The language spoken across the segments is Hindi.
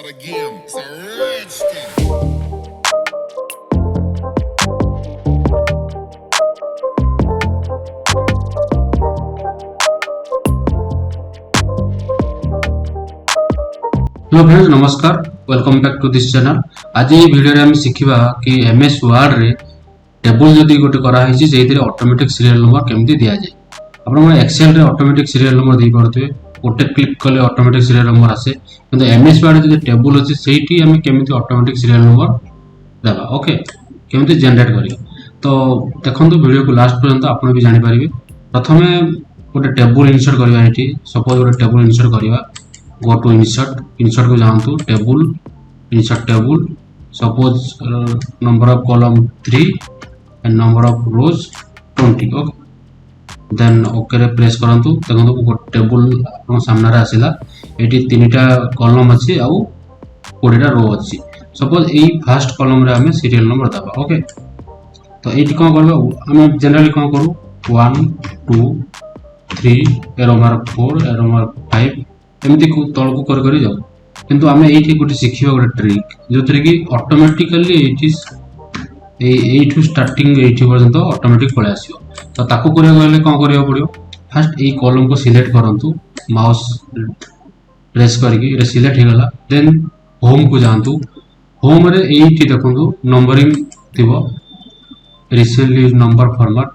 start again. It's a rich thing. Hello friends नमस्कार welcome back to this channel. आज ये वीडियो रे हम सिखिबा कि एमएस वर्ड रे टेबल जदी गोटे करा हिची जेथिरे ऑटोमेटिक सीरियल नंबर केमती दिया जाय। आपण मन एक्सेल रे ऑटोमेटिक सीरियल नंबर देई परथबे, गोटे क्लिक कले ऑटोमेटिक सीरियल नंबर आसे, किंतु एमएस वर्ड जदी टेबल अछि सेठी हम केमती ऑटोमेटिक सीरियल नंबर देबा। ओके, केमती जनरेट करियो तो देखंतु वीडियो को लास्ट पर्यंत आपण भी जानि परिबे। प्रथमे गोटे टेबल इंसर्ट करबा। एठी सपोज गोटे टेबल इंसर्ट करबा। Go to insert को जाऊँ table insert table. Suppose number of column 3 and number of rows 20। Okay then okay रे प्रेस करंतु। देखो टेबल आपन सामने रे आसिला। एटी तीनटा कॉलम अछि आउ 20टा रो अछि। सपोज एई फर्स्ट कॉलम रे हमें सीरियल नंबर दबा। ओके तो एटी कोन करबा हम जनरली कोन करू 1 2 3 एरो मार्क 4 एरो मार्क 5 एमती को तल को कर जाऊ। किंतु आमे एठी गोटे सिखिबा गोटे ट्रिक जोथरे कि ऑटोमेटिकली एठू स्टार्टिंग एठी पर्यंत ऑटोमेटिक पळे आसीयो। तो ताको करिया गले कोन करिया पड़ियो, फर्स्ट ए कॉलम को सिलेक्ट करंतु, माउस प्रेस करके रे सिलेक्ट हे गला। देन होम को जांतु। होम रे एठी देखंतु नंबरिंग थिबो, रिसेंटली यूज नंबर फॉर्मेट।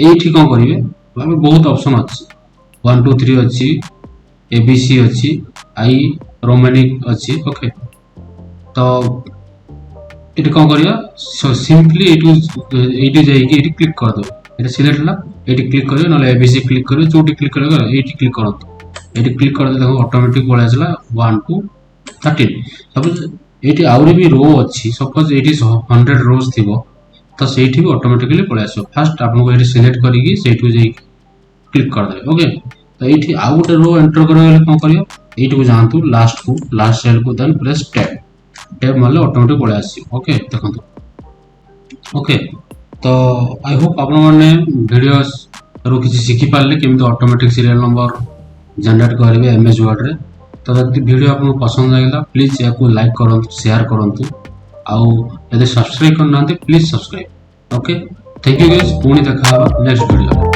एठी कोन करिवे आमे बहुत ऑप्शन अछि, 1 2 3 अछि, एबीसी अच्छी, आई रोमानिक अच्छी। ओके तो ये कौन करिया सिंपली एटी जाइए एटी क्लिक कर दो। ये सिलेक्ट ला एटी क्लिक करियो ना एबीसी क्लिक करियो, जोटी क्लिक करियो एटी क्लिक करतो। एटी क्लिक कर दे देखो ऑटोमेटिक पळे आसला 1 2 13। सपोज एटी आउरी भी रो अच्छी, सपोज एटी 100 रोज थिबो तो सेठी भी ऑटोमेटिकली पळे आसो। फर्स्ट आपन को एटी सिलेक्ट करिकी सेठू जाई क्लिक कर दे। ओके तो ये आउ गोटे रो एंटर करें कौन करियो एटी को जानतु लास्ट सेल को देन प्रेस टैब मारले ऑटोमेटिक पळे आसी। ओके देखंतु। ओके तो आई होप आपण माने वीडियोस रो किछि सिखि पारले केमते ऑटोमेटिक सीरियल नंबर जनरेट करिवे एमएस वर्ड रे। तो जदि वीडियो आपन पसंद लागला प्लीज याको लाइक करंतु, शेयर करंतु, आउ यदि सब्सक्राइब करनांते please subscribe. Okay thank you guys, पुणी देखा नेक्स्ट वीडियो।